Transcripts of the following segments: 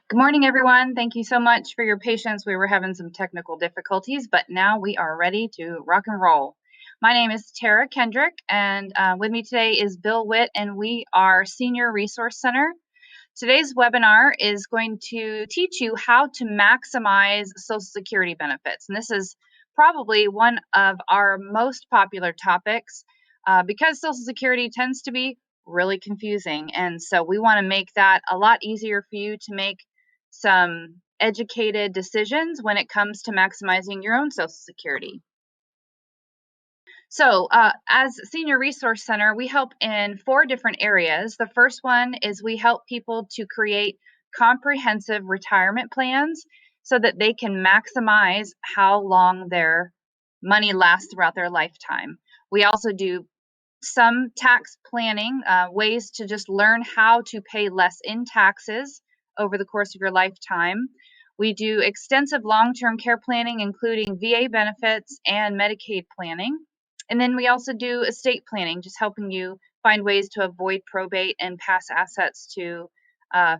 Good morning, everyone. Thank you so much for your patience. We were having some technical difficulties, but now we are ready to rock and roll. My name is Tara Kendrick, and with me today is Bill Witt, and we are Senior Resource Center. Today's webinar is going to teach you how to maximize Social Security benefits. And this is probably one of our most popular topics because Social Security tends to be really confusing. And so we want to make that a lot easier for you to make some educated decisions when it comes to maximizing your own Social Security. So as Senior Resource Center, we help in 4 different areas. The first one is we help people to create comprehensive retirement plans so that they can maximize how long their money lasts throughout their lifetime. We also do some tax planning, ways to just learn how to pay less in taxes over the course of your lifetime. We do extensive long-term care planning, including VA benefits and Medicaid planning. And then we also do estate planning, just helping you find ways to avoid probate and pass assets to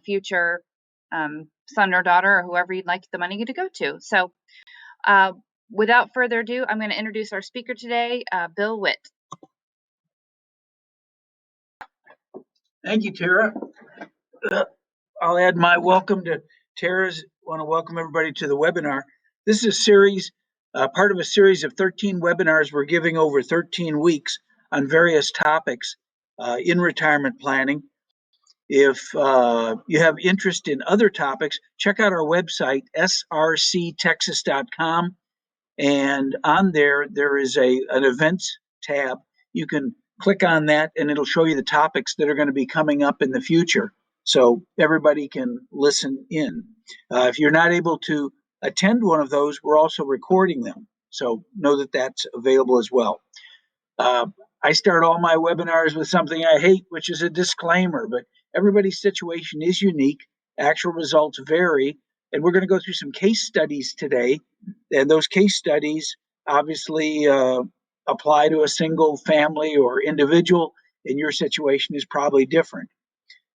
future son or daughter or whoever you'd like the money to go to. So without further ado, I'm going to introduce our speaker today, Bill Witt. Thank you, Tara. I'll add my welcome to Tara's. I want to welcome everybody to the webinar. This is a series, part of a series of 13 webinars we're giving over 13 weeks on various topics in retirement planning. If you have interest in other topics, check out our website, srctexas.com. And on there is an events tab. You can click on that and it'll show you the topics that are going to be coming up in the future, so everybody can listen in. If you're not able to attend one of those, we're also recording them, so know that that's available as well. I start all my webinars with something I hate, which is a disclaimer, but everybody's situation is unique. Actual results vary, and we're going to go through some case studies today, and those case studies obviously apply to a single family or individual, and your situation is probably different.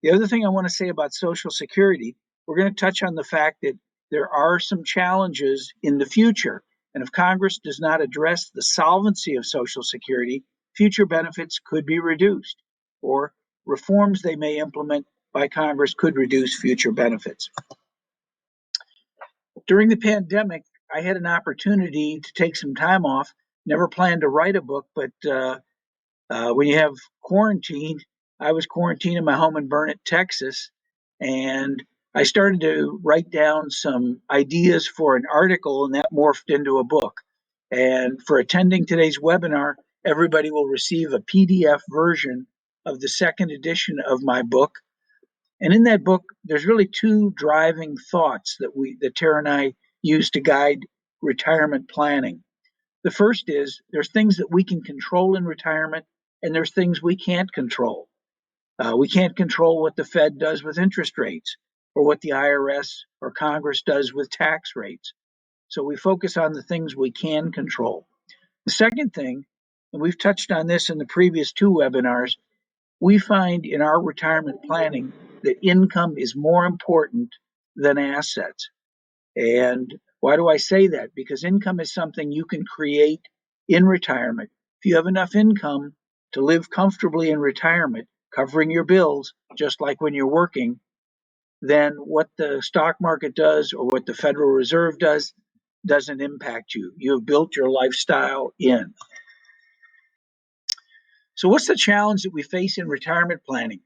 The other thing I want to say about Social Security, we're going to touch on the fact that there are some challenges in the future, and if Congress does not address the solvency of Social Security, future benefits could be reduced, or reforms they may implement by Congress could reduce future benefits. During the pandemic, I had an opportunity to take some time off. Never planned to write a book, but when you have quarantine, I was quarantined in my home in Burnet, Texas, and I started to write down some ideas for an article, and that morphed into a book. And for attending today's webinar, everybody will receive a PDF version of the second edition of my book. And in that book, there's really 2 driving thoughts that Tara and I use to guide retirement planning. The first is there's things that we can control in retirement, and there's things we can't control. We can't control what the Fed does with interest rates, or what the IRS or Congress does with tax rates. So we focus on the things we can control. The second thing, and we've touched on this in the previous 2 webinars, we find in our retirement planning that income is more important than assets. And why do I say that? Because income is something you can create in retirement. If you have enough income to live comfortably in retirement, covering your bills, just like when you're working, then what the stock market does or what the Federal Reserve does doesn't impact you. You have built your lifestyle in. So what's the challenge that we face in retirement planning?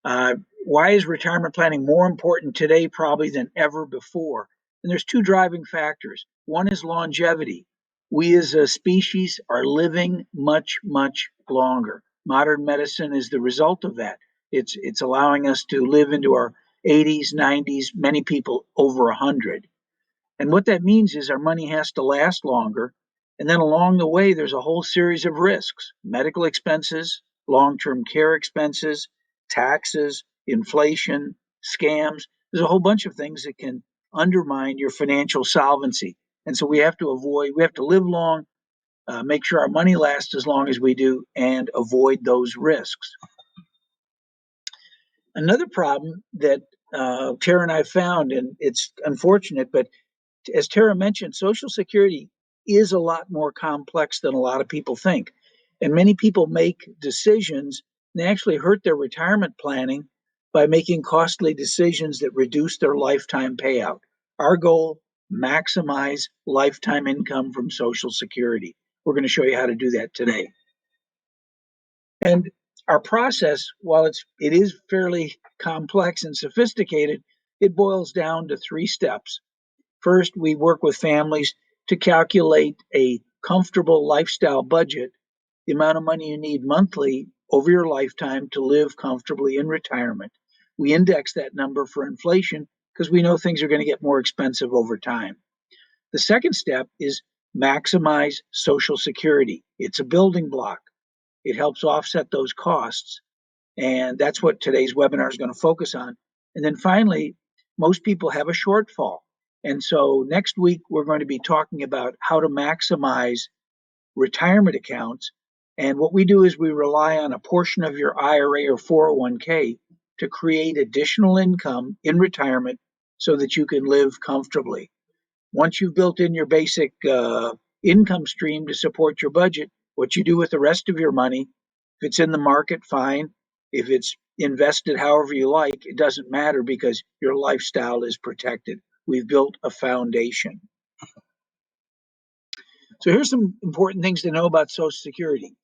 Why is retirement planning more important today probably than ever before? And there's 2 driving factors. One is longevity. We as a species are living much, much longer. Modern medicine is the result of that. It's allowing us to live into our 80s, 90s, many people over 100. And what that means is our money has to last longer. And then along the way, there's a whole series of risks: medical expenses, long-term care expenses, taxes, inflation, scams. There's a whole bunch of things that can undermine your financial solvency. And so we have to live long, make sure our money lasts as long as we do, and avoid those risks. Another problem that Tara and I found, and it's unfortunate, but as Tara mentioned, Social Security is a lot more complex than a lot of people think. And many people make decisions and they actually hurt their retirement planning by making costly decisions that reduce their lifetime payout. Our goal, maximize lifetime income from Social Security. We're going to show you how to do that today. And our process, while it is fairly complex and sophisticated, it boils down to 3 steps. First, we work with families to calculate a comfortable lifestyle budget, the amount of money you need monthly over your lifetime to live comfortably in retirement. We index that number for inflation because we know things are going to get more expensive over time. The second step is maximize Social Security. It's a building block. It helps offset those costs. And that's what today's webinar is going to focus on. And then finally, most people have a shortfall. And so next week, we're going to be talking about how to maximize retirement accounts. And what we do is we rely on a portion of your IRA or 401k to create additional income in retirement so that you can live comfortably. Once you've built in your basic income stream to support your budget, what you do with the rest of your money, if it's in the market, fine. If it's invested however you like, it doesn't matter because your lifestyle is protected. We've built a foundation. So here's some important things to know about Social Security.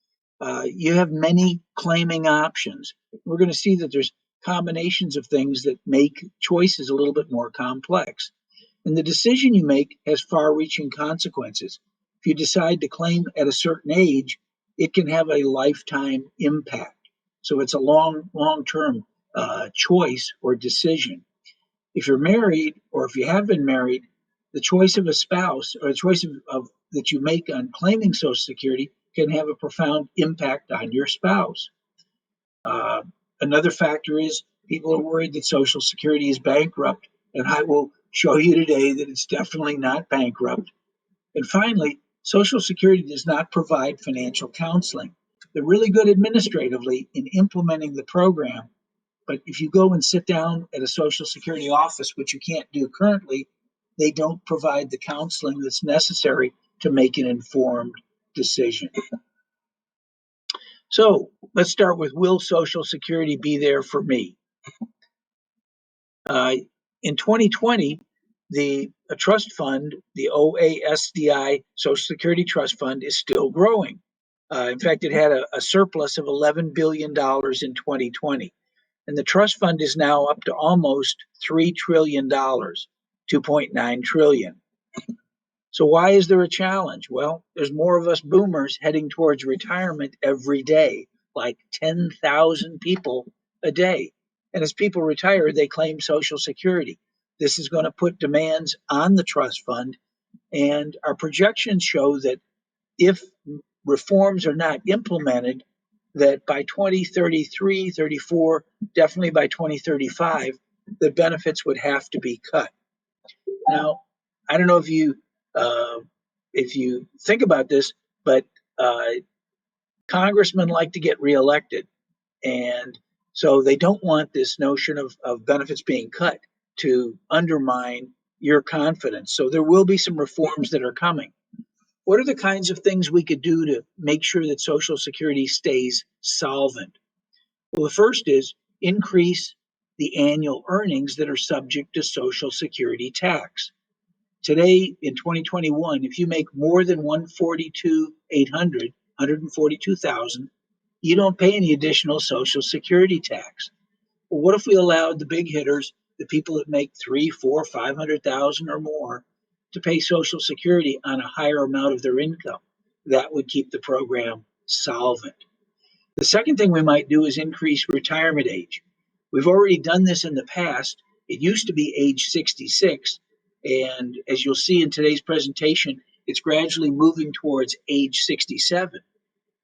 You have many claiming options. We're going to see that there's combinations of things that make choices a little bit more complex. And the decision you make has far-reaching consequences. If you decide to claim at a certain age, it can have a lifetime impact. So it's a long-term choice or decision. If you're married or if you have been married, the choice of a spouse or the choice of that you make on claiming Social Security can have a profound impact on your spouse. Another factor is people are worried that Social Security is bankrupt, and I will show you today that it's definitely not bankrupt. And finally, Social Security does not provide financial counseling. They're really good administratively in implementing the program, but if you go and sit down at a Social Security office, which you can't do currently, they don't provide the counseling that's necessary to make an informed decision. So let's start with, will Social Security be there for me? In 2020, the trust fund, the OASDI Social Security Trust Fund, is still growing. In fact, it had a surplus of $11 billion in 2020. And the trust fund is now up to almost $3 trillion, 2.9 trillion. So why is there a challenge? Well, there's more of us boomers heading towards retirement every day, like 10,000 people a day. And as people retire, they claim Social Security. This is going to put demands on the trust fund. And our projections show that if reforms are not implemented, that by 2033, 34, definitely by 2035, the benefits would have to be cut. Now, I don't know if you think about this, but congressmen like to get reelected, and so they don't want this notion of benefits being cut to undermine your confidence. So there will be some reforms that are coming. What are the kinds of things we could do to make sure that Social Security stays solvent? Well, the first is increase the annual earnings that are subject to Social Security tax. Today, in 2021, if you make more than 142,000, you don't pay any additional Social Security tax. Well, what if we allowed the big hitters, the people that make 3, 4, 500,000 or more, to pay Social Security on a higher amount of their income? That would keep the program solvent. The second thing we might do is increase retirement age. We've already done this in the past. It used to be age 66, and as you'll see in today's presentation, it's gradually moving towards age 67.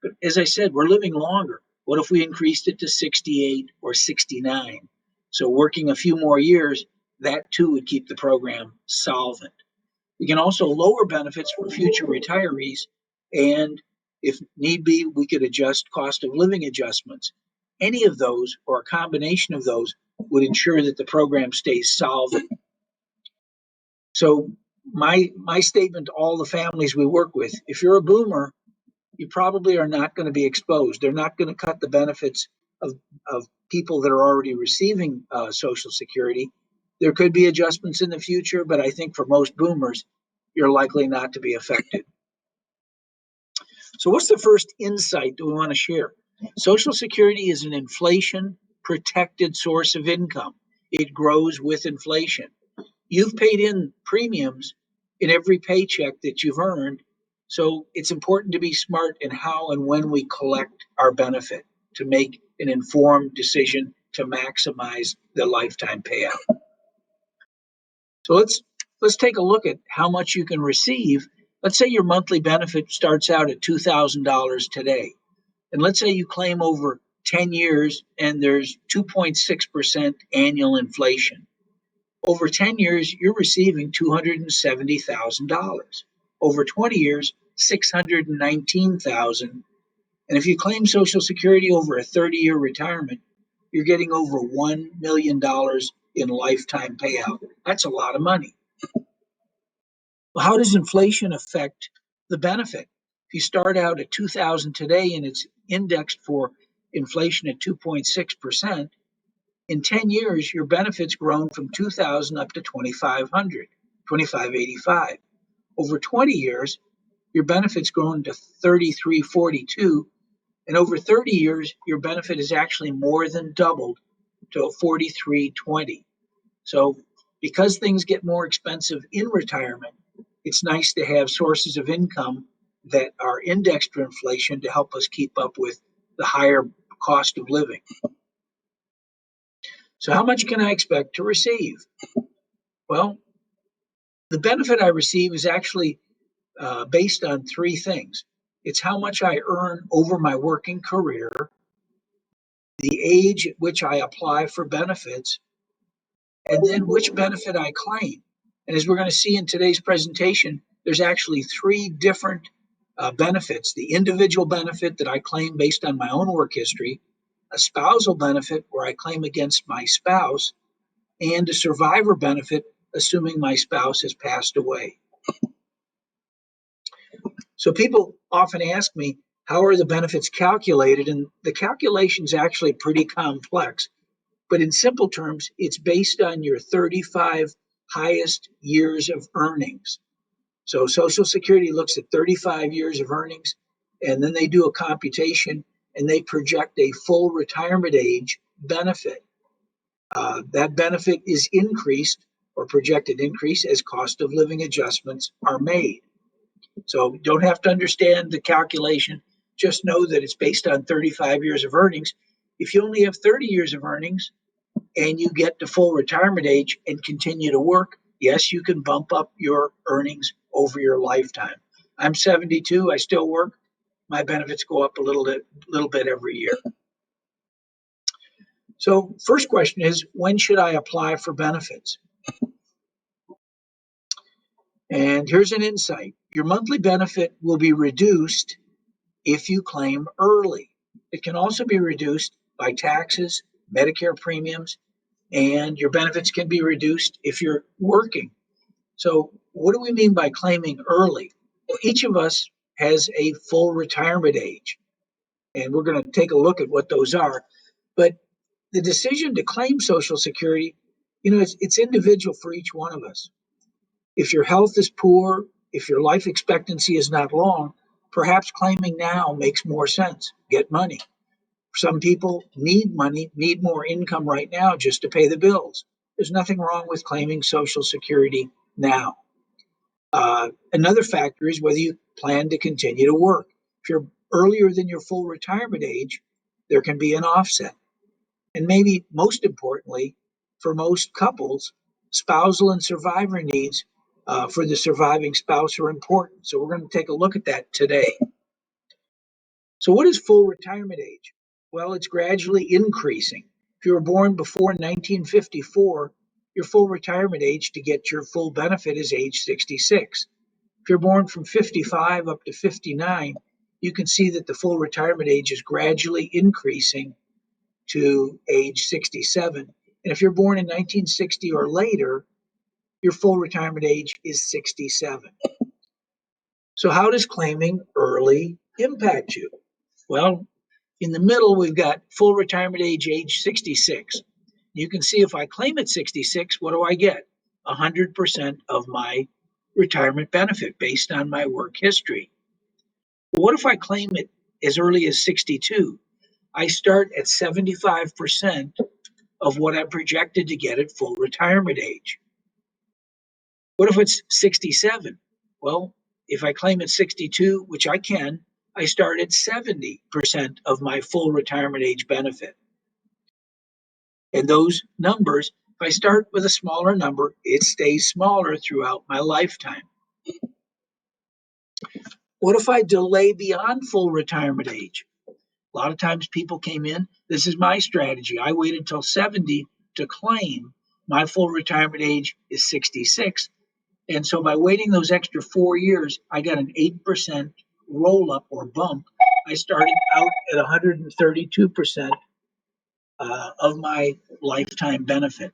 But as I said, we're living longer. What if we increased it to 68 or 69? So working a few more years, that too would keep the program solvent. We can also lower benefits for future retirees, and if need be, we could adjust cost of living adjustments. Any of those or a combination of those would ensure that the program stays solvent. So my statement to all the families we work with, if you're a boomer, you probably are not going to be exposed. They're not going to cut the benefits of people that are already receiving Social Security. There could be adjustments in the future, but I think for most boomers, you're likely not to be affected. So, what's the first insight that we want to share? Social Security is an inflation protected source of income, it grows with inflation. You've paid in premiums in every paycheck that you've earned. So it's important to be smart in how and when we collect our benefit to make an informed decision to maximize the lifetime payout. So let's take a look at how much you can receive. Let's say your monthly benefit starts out at $2,000 today. And let's say you claim over 10 years and there's 2.6% annual inflation. Over 10 years, you're receiving $270,000. Over 20 years, $619,000. And if you claim Social Security over a 30-year retirement, you're getting over $1 million in lifetime payout. That's a lot of money. Well, how does inflation affect the benefit? If you start out at $2,000 today and it's indexed for inflation at 2.6%, in 10 years, your benefits grown from 2,000 up to 2,500, 2,585. Over 20 years, your benefits grown to 3,342, and over 30 years, your benefit is actually more than doubled to 4,320. So, because things get more expensive in retirement, it's nice to have sources of income that are indexed for inflation to help us keep up with the higher cost of living. So, how much can I expect to receive? Well, the benefit I receive is actually based on three things. It's how much I earn over my working career, the age at which I apply for benefits, and then which benefit I claim. And as we're going to see in today's presentation, there's actually three different benefits: the individual benefit that I claim based on my own work history, a spousal benefit where I claim against my spouse, and a survivor benefit assuming my spouse has passed away. So people often ask me, how are the benefits calculated? And the calculation is actually pretty complex. But in simple terms, it's based on your 35 highest years of earnings. So Social Security looks at 35 years of earnings, and then they do a computation and they project a full retirement age benefit. That benefit is increased or projected increase as cost of living adjustments are made. So you don't have to understand the calculation. Just know that it's based on 35 years of earnings. If you only have 30 years of earnings and you get to full retirement age and continue to work, yes, you can bump up your earnings over your lifetime. I'm 72. I still work. My benefits go up a little bit every year. So first question is, when should I apply for benefits? And here's an insight. Your monthly benefit will be reduced if you claim early. It can also be reduced by taxes, Medicare premiums, and your benefits can be reduced if you're working. So what do we mean by claiming early? Well, each of us has a full retirement age, and we're going to take a look at what those are. But the decision to claim Social Security, it's individual for each one of us. If your health is poor, if your life expectancy is not long, perhaps claiming now makes more sense. Get money. Some people need money, need more income right now just to pay the bills. There's nothing wrong with claiming Social Security now. Another factor is whether you plan to continue to work. If you're earlier than your full retirement age, there can be an offset. And maybe most importantly, for most couples, spousal and survivor needs for the surviving spouse are important. So we're going to take a look at that today. So what is full retirement age? Well, it's gradually increasing. If you were born before 1954, your full retirement age to get your full benefit is age 66. If you're born from 55 up to 59, you can see that the full retirement age is gradually increasing to age 67. And if you're born in 1960 or later, your full retirement age is 67. So, how does claiming early impact you? Well, in the middle, we've got full retirement age 66. You can see if I claim at 66, what do I get? 100% of my retirement benefit based on my work history. But what if I claim it as early as 62? I start at 75% of what I'm projected to get at full retirement age. What if it's 67? Well, if I claim at 62, which I can, I start at 70% of my full retirement age benefit. And those numbers, if I start with a smaller number, it stays smaller throughout my lifetime. What if I delay beyond full retirement age? A lot of times people came in, this is my strategy. I waited until 70 to claim. My full retirement age is 66. And so by waiting those extra 4 years, I got an 8% roll up or bump. I started out at 132% of my lifetime benefit.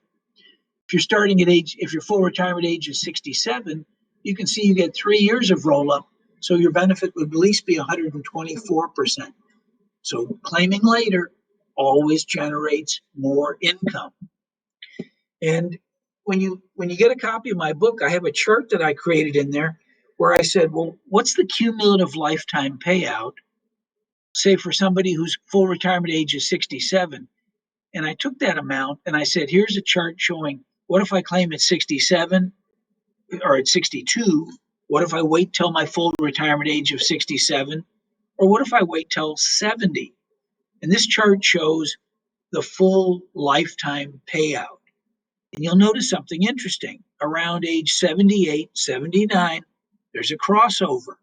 If you're starting at if your full retirement age is 67, you can see you get 3 years of roll up. So your benefit would at least be 124%. So claiming later always generates more income. And when you get a copy of my book, I have a chart that I created in there where I said, well, what's the cumulative lifetime payout, say for somebody whose full retirement age is 67? And I took that amount and I said, here's a chart showing what if I claim at 67 or at 62? What if I wait till my full retirement age of 67? Or what if I wait till 70? And this chart shows the full lifetime payout. And you'll notice something interesting. Around age 78, 79, there's a crossover.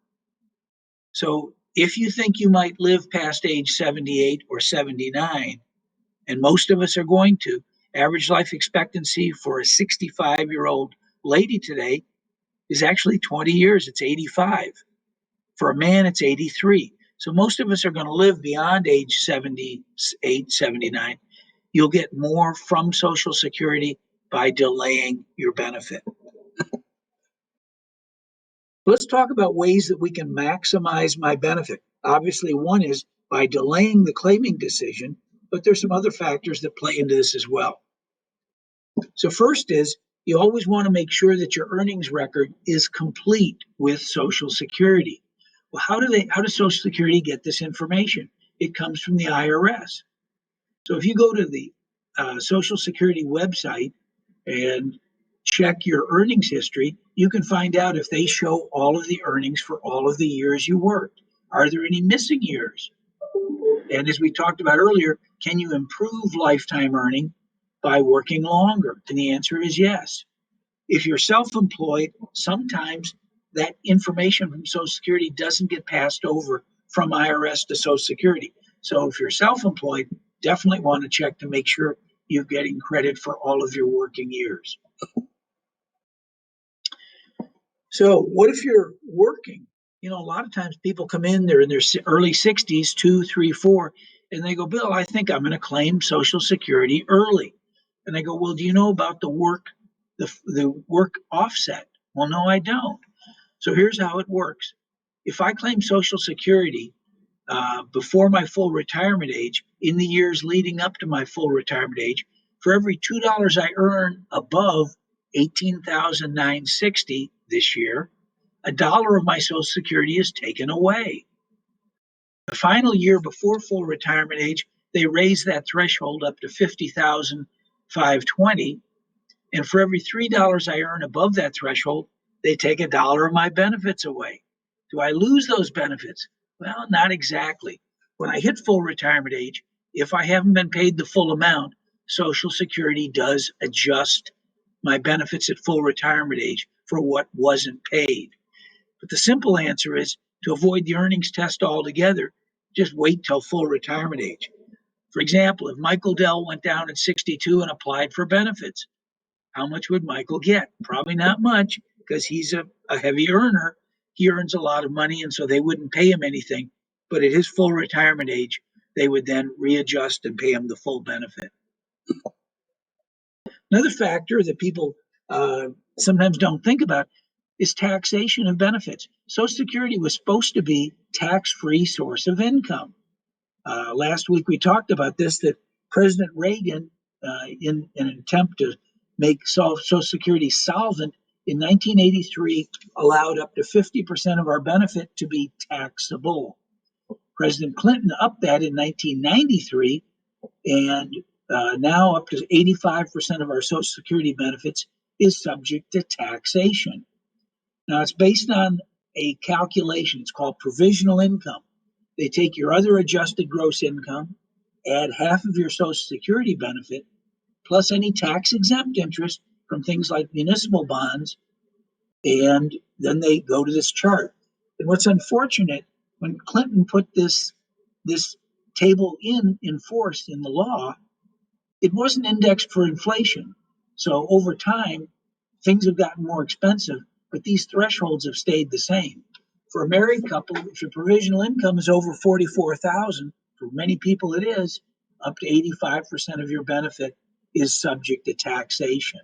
So if you think you might live past age 78 or 79, and most of us are going to, average life expectancy for a 65-year-old lady today is actually 20 years. It's 85. For a man, it's 83. So most of us are going to live beyond age 78, 79. You'll get more from Social Security by delaying your benefit. Let's talk about ways that we can maximize my benefit. Obviously, one is by delaying the claiming decision, but there's some other factors that play into this as well. So first is you always want to make sure that your earnings record is complete with Social Security. Well, how does Social Security get this information? It comes from the IRS. So if you go to the Social Security website and check your earnings history, you can find out if they show all of the earnings for all of the years you worked. Are there any missing years? And as we talked about earlier, can you improve lifetime earning by working longer? And the answer is yes. If you're self-employed, sometimes that information from Social Security doesn't get passed over from IRS to Social Security. So if you're self-employed, definitely want to check to make sure you're getting credit for all of your working years. So what if you're working? You know, a lot of times people come in, they're in their early 60s, 2, 3, 4, and they go, Bill, I think I'm going to claim Social Security early. And I go, well, do you know about the work offset? Well, no, I don't. So here's how it works. If I claim Social Security before my full retirement age, in the years leading up to my full retirement age, for every $2 I earn above $18,960 this year, $1 of my Social Security is taken away. The final year before full retirement age, they raise that threshold up to $50,520, and for every $3 I earn above that threshold, they take $1 of my benefits away. Do I lose those benefits? Well, not exactly. When I hit full retirement age, if I haven't been paid the full amount, Social Security does adjust my benefits at full retirement age for what wasn't paid. But the simple answer is to avoid the earnings test altogether, just wait till full retirement age. For example, if Michael Dell went down at 62 and applied for benefits, how much would Michael get? Probably not much, because he's a heavy earner. He earns a lot of money, and so they wouldn't pay him anything. But at his full retirement age, they would then readjust and pay him the full benefit. Another factor that people sometimes don't think about is taxation of benefits. Social Security was supposed to be tax-free source of income. Last week we talked about this, that President Reagan, in an attempt to make Social Security solvent, in 1983 allowed up to 50% of our benefit to be taxable. President Clinton upped that in 1993, and now up to 85% of our Social Security benefits is subject to taxation. Now, it's based on a calculation. It's called provisional income. They take your other adjusted gross income, add half of your Social Security benefit, plus any tax exempt interest from things like municipal bonds, and then they go to this chart. And what's unfortunate, when Clinton put this table in force in the law, it wasn't indexed for inflation. So over time, things have gotten more expensive, but these thresholds have stayed the same. For a married couple, if your provisional income is over 44,000, for many people it is, up to 85% of your benefit is subject to taxation.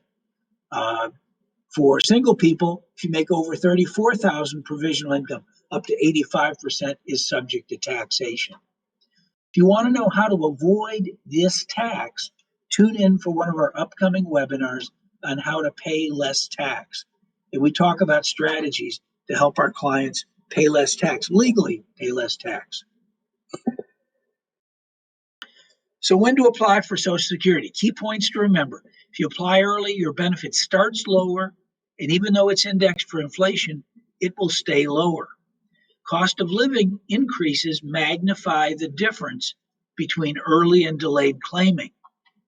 For single people, if you make over 34,000 provisional income, up to 85% is subject to taxation. If you want to know how to avoid this tax, tune in for one of our upcoming webinars on how to pay less tax. And we talk about strategies to help our clients pay less tax, legally pay less tax. So when to apply for Social Security? Key points to remember. If you apply early, your benefit starts lower, and even though it's indexed for inflation, it will stay lower. Cost of living increases magnify the difference between early and delayed claiming.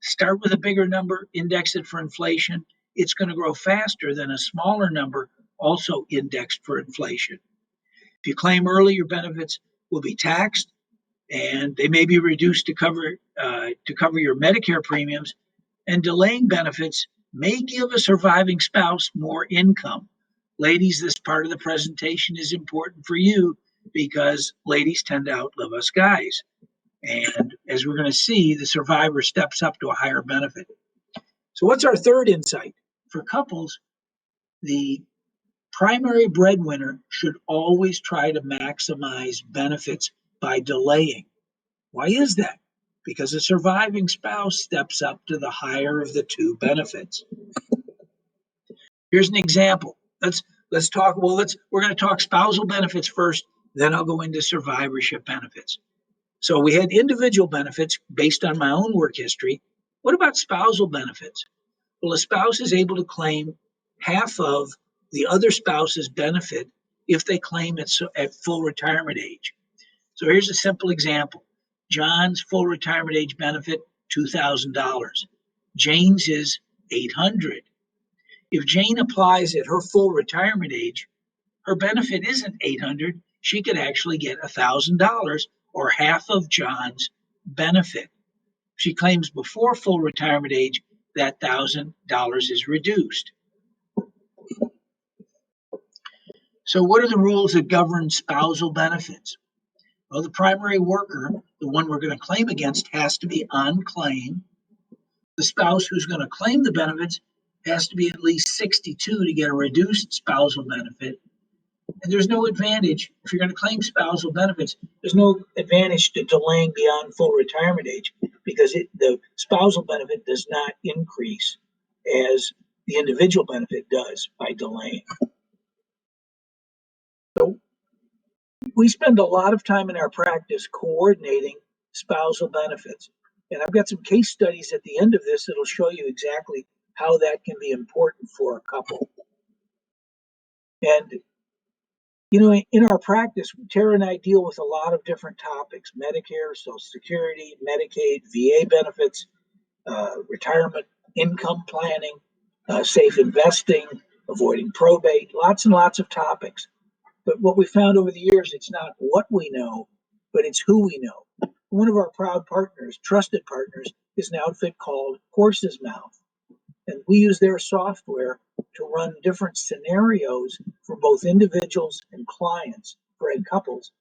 Start with a bigger number, index it for inflation. It's going to grow faster than a smaller number, also indexed for inflation. If you claim early, your benefits will be taxed, and they may be reduced to cover your Medicare premiums. And delaying benefits may give a surviving spouse more income. Ladies, this part of the presentation is important for you because ladies tend to outlive us guys. And as we're going to see, the survivor steps up to a higher benefit. So what's our third insight? For couples, the primary breadwinner should always try to maximize benefits by delaying. Why is that? Because a surviving spouse steps up to the higher of the two benefits. Here's an example. Let's talk. We're going to talk spousal benefits first, then I'll go into survivorship benefits. So we had individual benefits based on my own work history. What about spousal benefits? Well, a spouse is able to claim half of the other spouse's benefit if they claim it at full retirement age. So here's a simple example. John's full retirement age benefit, $2,000. Jane's is $800. If Jane applies at her full retirement age, her benefit isn't $800. She could actually get $1,000 or half of John's benefit. If she claims before full retirement age, that $1,000 is reduced. So what are the rules that govern spousal benefits? Well, the primary worker, the one we're going to claim against, has to be on claim. The spouse who's going to claim the benefits has to be at least 62 to get a reduced spousal benefit. And there's no advantage, if you're going to claim spousal benefits, there's no advantage to delaying beyond full retirement age because the spousal benefit does not increase as the individual benefit does by delaying. So we spend a lot of time in our practice coordinating spousal benefits. And I've got some case studies at the end of this that'll show you exactly how that can be important for a couple. And, you know, in our practice, Tara and I deal with a lot of different topics: Medicare, Social Security, Medicaid, VA benefits, retirement income planning, safe investing, avoiding probate, lots and lots of topics. But what we found over the years, it's not what we know, but it's who we know. One of our proud partners, trusted partners, is an outfit called Horse's Mouth. And we use their software to run different scenarios for both individuals and clients, for couples.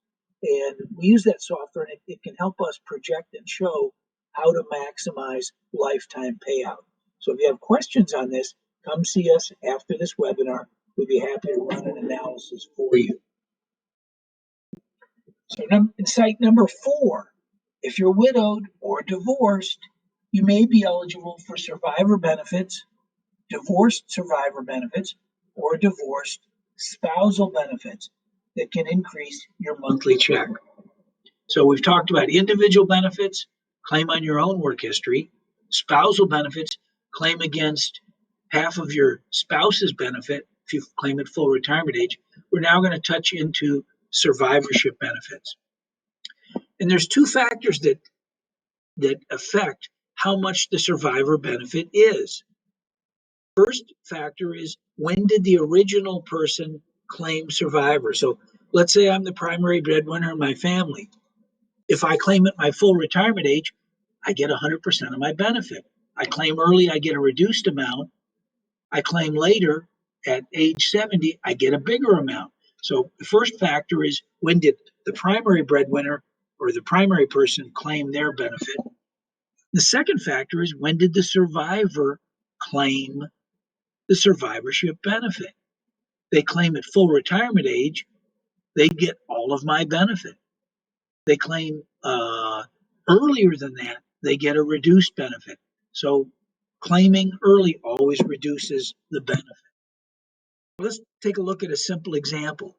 And we use that software, and it can help us project and show how to maximize lifetime payout. So if you have questions on this, come see us after this webinar. We'd be happy to run an analysis for you. So insight number 4, if you're widowed or divorced, you may be eligible for survivor benefits, divorced survivor benefits, or divorced spousal benefits that can increase your monthly check. So we've talked about individual benefits, claim on your own work history, spousal benefits, claim against half of your spouse's benefit if you claim at full retirement age. We're now going to touch into survivorship benefits. And there's 2 factors that affect how much the survivor benefit is. First factor is, when did the original person claim survivor? So let's say I'm the primary breadwinner in my family. If I claim at my full retirement age, I get 100% of my benefit. I claim early, I get a reduced amount. I claim later at age 70, I get a bigger amount. So the first factor is, when did the primary breadwinner or the primary person claim their benefit? The second factor is, when did the survivor claim the survivorship benefit? They claim at full retirement age, they get all of my benefit. They claim earlier than that, they get a reduced benefit. So claiming early always reduces the benefit. Let's take a look at a simple example.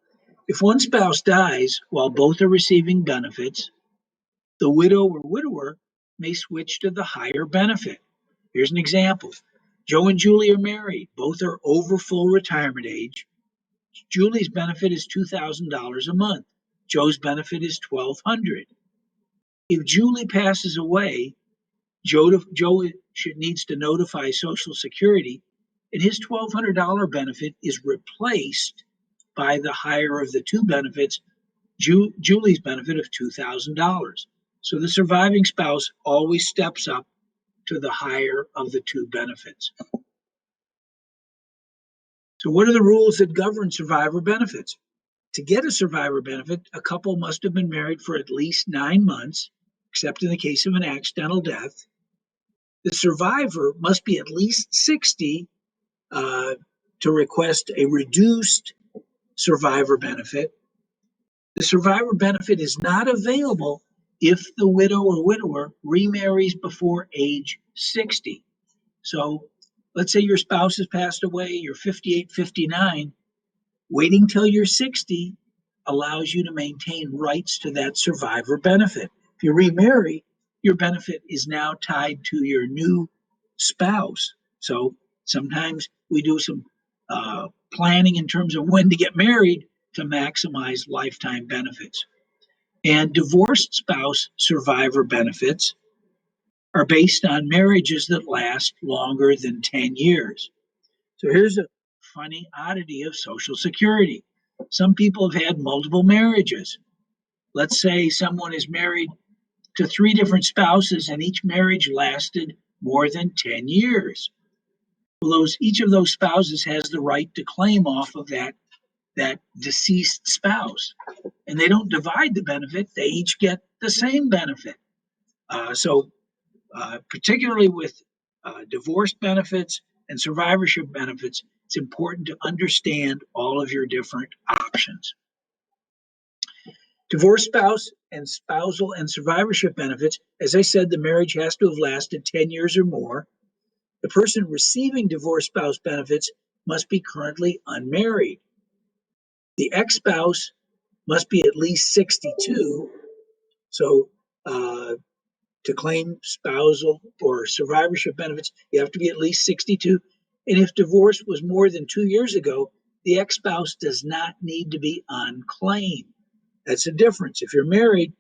If one spouse dies while both are receiving benefits, the widow or widower may switch to the higher benefit. Here's an example. Joe and Julie are married. Both are over full retirement age. Julie's benefit is $2,000 a month. Joe's benefit is $1,200. If Julie passes away, Joe needs to notify Social Security, and his $1,200 benefit is replaced by the higher of the 2 benefits, Julie's benefit of $2,000. So the surviving spouse always steps up to the higher of the 2 benefits. So what are the rules that govern survivor benefits? To get a survivor benefit, a couple must have been married for at least 9 months, except in the case of an accidental death. The survivor must be at least 60 to request a reduced survivor benefit. The survivor benefit is not available if the widow or widower remarries before age 60. So let's say your spouse has passed away, you're 58, 59. Waiting till you're 60 allows you to maintain rights to that survivor benefit. If you remarry, your benefit is now tied to your new spouse. So sometimes we do some planning in terms of when to get married to maximize lifetime benefits. And divorced spouse survivor benefits are based on marriages that last longer than 10 years. So here's a funny oddity of Social Security. Some people have had multiple marriages. Let's say someone is married to 3 different spouses and each marriage lasted more than 10 years. Well, each of those spouses has the right to claim off of that deceased spouse. And they don't divide the benefit, they each get the same benefit. Particularly with divorce benefits and survivorship benefits, it's important to understand all of your different options. Divorce spouse and spousal and survivorship benefits, as I said, the marriage has to have lasted 10 years or more. The person receiving divorce spouse benefits must be currently unmarried. The ex-spouse must be at least 62. So to claim spousal or survivorship benefits, you have to be at least 62. And if divorce was more than 2 years ago, the ex-spouse does not need to be on claim. That's the difference. If you're married,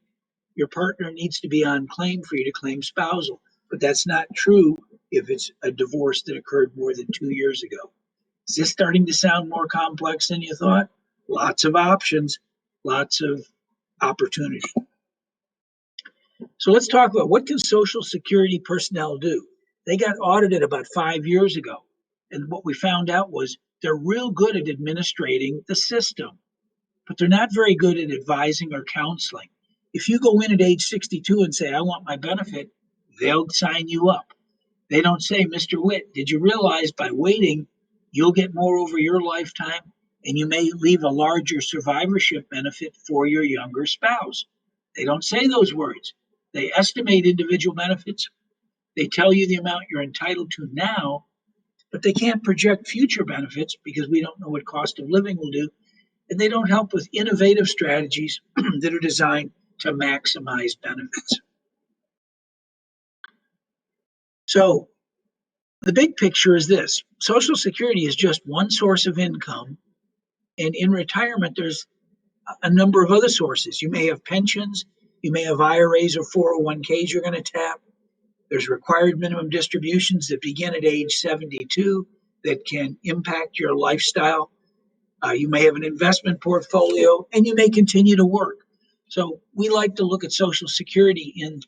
your partner needs to be on claim for you to claim spousal. But that's not true if it's a divorce that occurred more than 2 years ago. Is this starting to sound more complex than you thought? Lots of options, lots of opportunity. So let's talk about, what can Social Security personnel do? They got audited about 5 years ago. And what we found out was they're real good at administrating the system, but they're not very good at advising or counseling. If you go in at age 62 and say, I want my benefit, they'll sign you up. They don't say, Mr. Witt, did you realize by waiting, you'll get more over your lifetime and you may leave a larger survivorship benefit for your younger spouse? They don't say those words. They estimate individual benefits. They tell you the amount you're entitled to now, but they can't project future benefits because we don't know what cost of living will do. And they don't help with innovative strategies that are designed to maximize benefits. So the big picture is this: Social Security is just one source of income. And in retirement, there's a number of other sources. You may have pensions, you may have IRAs or 401ks you're going to tap. There's required minimum distributions that begin at age 72 that can impact your lifestyle. You may have an investment portfolio, and you may continue to work. So we like to look at Social Security in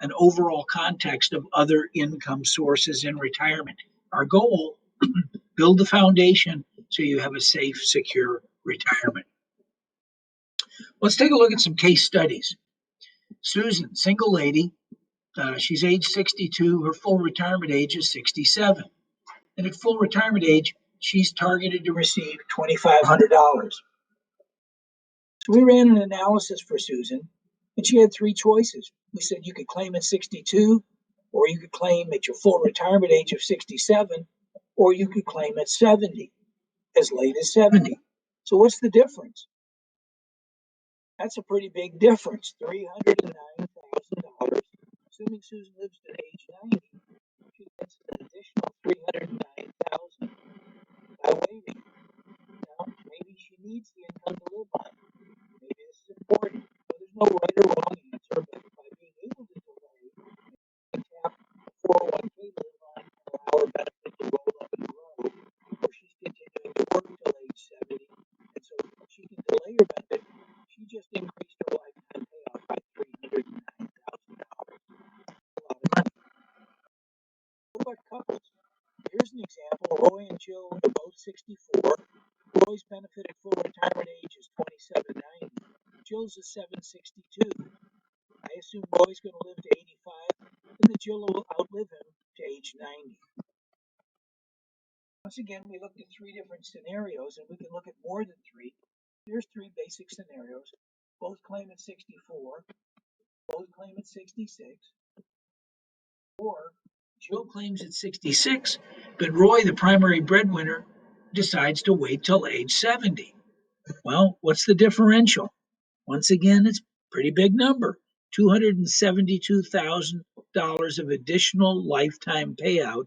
an overall context of other income sources in retirement. Our goal, build the foundation so you have a safe, secure retirement. Let's take a look at some case studies. Susan, single lady, she's age 62, her full retirement age is 67. And at full retirement age, she's targeted to receive $2,500. So we ran an analysis for Susan, and she had three choices. We said you could claim at 62, or you could claim at your full retirement age of 67, or you could claim at 70, as late as 70. So what's the difference? That's a pretty big difference, $309,000. Assuming Susan lives to age 90, she gets an additional $309,000 by waiting. Now, maybe she needs the income to live on. Maybe this is important. So there's no right or wrong answer, but by being able to delay and tap the 401k to live on and allow her benefit to roll up and grow, or she's continuing to work till age 70, and so she can delay her benefit, she just increased her lifetime payout by $309,000. A lot of money. What about couples? Here's an example. Roy and Jill are both 64. Roy's benefit at full retirement age is $27.90. Jill's is $7.62. I assume Roy's going to live to 85, and that Jill will outlive him to age 90. Once again, we looked at three different scenarios, and we can look at more than three. Here's three basic scenarios. Both claim at 64, both claim at 66, or Jill claims at 66, but Roy, the primary breadwinner, decides to wait till age 70. Well, what's the differential? Once again, it's a pretty big number, $272,000 of additional lifetime payout,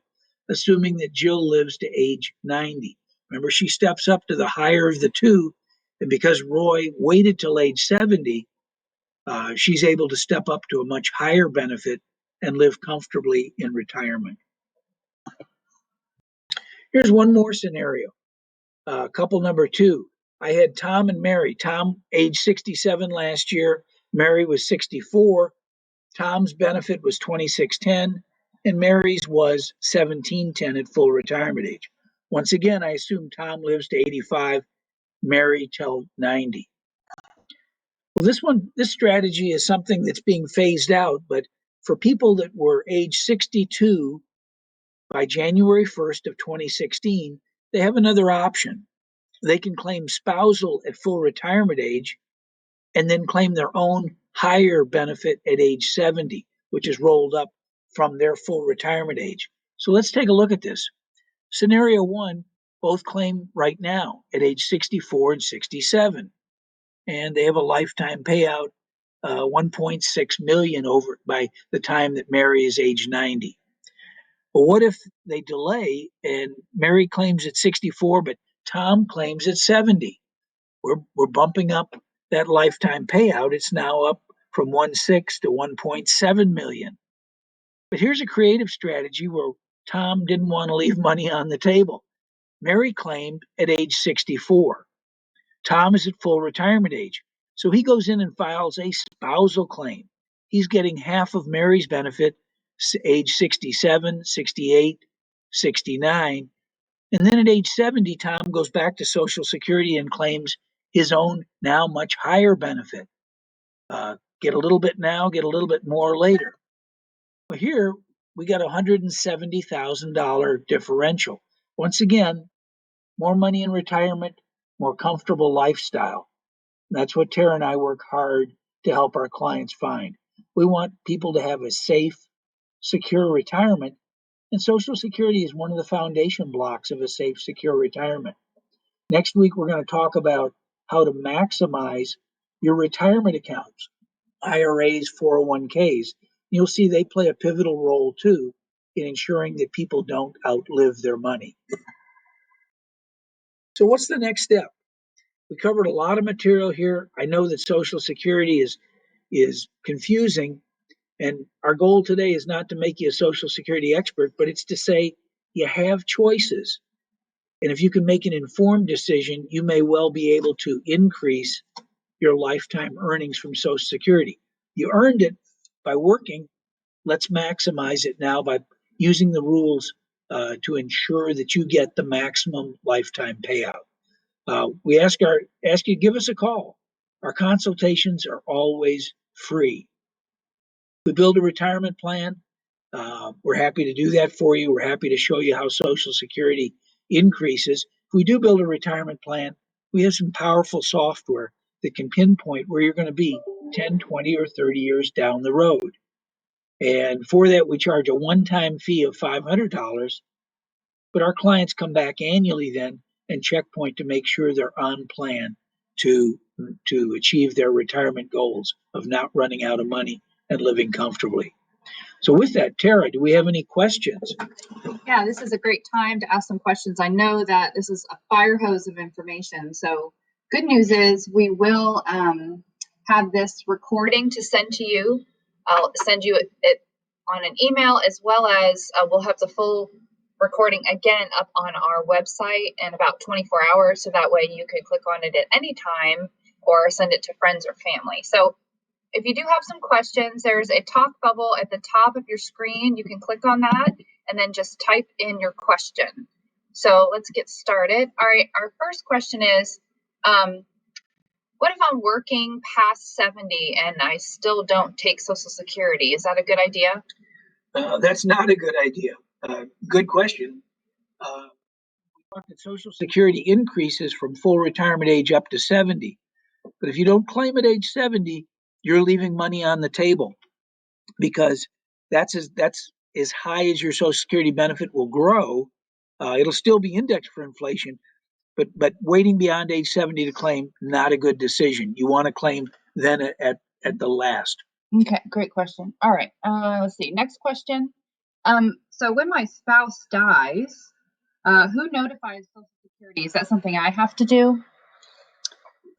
assuming that Jill lives to age 90. Remember, she steps up to the higher of the two, and because Roy waited till age 70, she's able to step up to a much higher benefit and live comfortably in retirement. Here's one more scenario. Couple number two. I had Tom and Mary. Tom, age 67 last year. Mary was 64. Tom's benefit was 2610, and Mary's was 1710 at full retirement age. Once again, I assume Tom lives to 85, Mary till 90. Well, this strategy is something that's being phased out, but for people that were age 62 by January 1st of 2016, they have another option. They can claim spousal at full retirement age and then claim their own higher benefit at age 70, which is rolled up from their full retirement age. So let's take a look at this. Scenario one, both claim right now at age 64 and 67, and they have a lifetime payout, 1.6 million over by the time that Mary is age 90. But what if they delay and Mary claims at 64, but Tom claims at 70? We're bumping up that lifetime payout. It's now up from 1.6 to 1.7 million. But here's a creative strategy where Tom didn't want to leave money on the table. Mary claimed at age 64. Tom is at full retirement age. So he goes in and files a spousal claim. He's getting half of Mary's benefit, age 67, 68, 69. And then at age 70, Tom goes back to Social Security and claims his own now much higher benefit. Get a little bit now, get a little bit more later. But here, we got $170,000 differential. Once again, more money in retirement, more comfortable lifestyle. That's what Tara and I work hard to help our clients find. We want people to have a safe, secure retirement, and Social Security is one of the foundation blocks of a safe, secure retirement. Next week, we're going to talk about how to maximize your retirement accounts, IRAs, 401ks. You'll see they play a pivotal role too in ensuring that people don't outlive their money. So, what's the next step? We covered a lot of material here. I know that Social Security is confusing, and our goal today is not to make you a Social Security expert, but it's to say you have choices. And if you can make an informed decision, you may well be able to increase your lifetime earnings from Social Security. You earned it by working. Let's maximize it now by using the rules to ensure that you get the maximum lifetime payout. We ask you give us a call. Our consultations are always free. We build a retirement plan. We're happy to do that for you. We're happy to show you how Social Security increases. If we do build a retirement plan, we have some powerful software that can pinpoint where you're going to be 10, 20, or 30 years down the road. And for that, we charge a one-time fee of $500, but our clients come back annually then and checkpoint to make sure they're on plan to achieve their retirement goals of not running out of money and living comfortably. So with that, Tara, do we have any questions? Yeah, this is a great time to ask some questions. I know that this is a fire hose of information. So good news is we will have this recording to send to you. I'll send you it on an email, as well as we'll have the full recording again up on our website in about 24 hours. So that way you can click on it at any time or send it to friends or family. So if you do have some questions, there's a talk bubble at the top of your screen. You can click on that and then just type in your question. So let's get started. All right, our first question is, what if I'm working past 70 and I still don't take Social Security? Is that a good idea? That's not a good idea. Good question. Social Security increases from full retirement age up to 70. But if you don't claim at age 70, you're leaving money on the table, because that's as high as your Social Security benefit will grow. It'll still be indexed for inflation, but waiting beyond age 70 to claim, not a good decision. You want to claim then at the last. Okay, great question. All right, let's see. Next question. So when my spouse dies, who notifies Social Security? Is that something I have to do?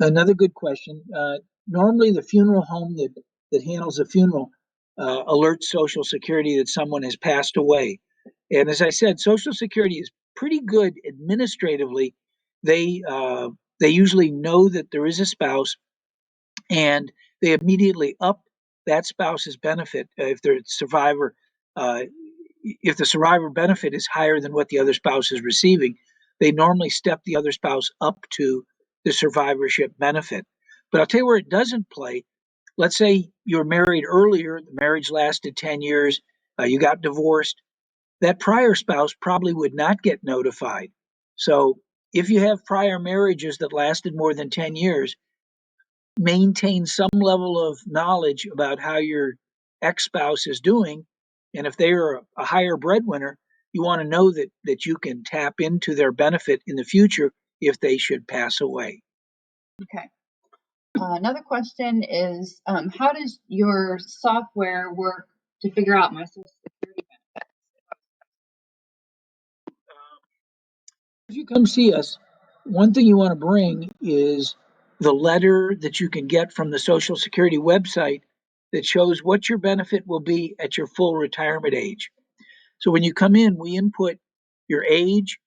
Another good question. Normally, the funeral home that handles the funeral alerts Social Security that someone has passed away. And as I said, Social Security is pretty good administratively. They usually know that there is a spouse, and they immediately up that spouse's benefit if they're survivor. If the survivor benefit is higher than what the other spouse is receiving, they normally step the other spouse up to the survivorship benefit. But I'll tell you where it doesn't play. Let's say you were married earlier, the marriage lasted 10 years, you got divorced. That prior spouse probably would not get notified. So if you have prior marriages that lasted more than 10 years, maintain some level of knowledge about how your ex-spouse is doing. And if they are a higher breadwinner, you want to know that you can tap into their benefit in the future if they should pass away. Okay. Another question is, how does your software work to figure out my Social Security benefits? If you come see us, one thing you want to bring is the letter that you can get from the Social Security website that shows what your benefit will be at your full retirement age. So when you come in, we input your age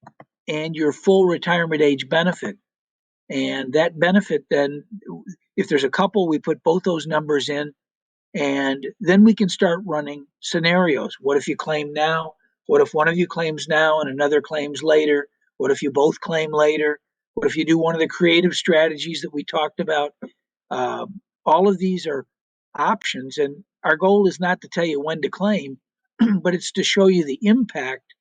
and your full retirement age benefit. And that benefit, then, if there's a couple, we put both those numbers in, and then we can start running scenarios. What if you claim now? What if one of you claims now and another claims later? What if you both claim later? What if you do one of the creative strategies that we talked about? All of these are options, and our goal is not to tell you when to claim. but it's to show you the impact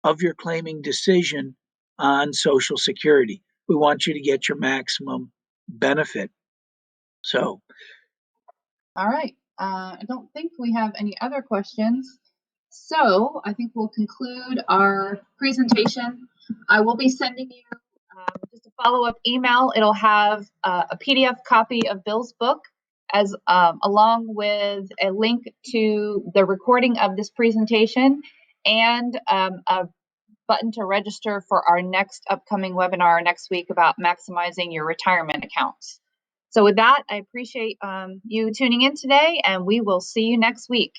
of your claiming decision on Social Security. We want you to get your maximum benefit. So, All right. I don't think we have any other questions. So I think we'll conclude our presentation. I will be sending you just a follow-up email. It'll have a PDF copy of Bill's book as along with a link to the recording of this presentation and a button to register for our next upcoming webinar next week about maximizing your retirement accounts. So with that, I appreciate you tuning in today, and we will see you next week.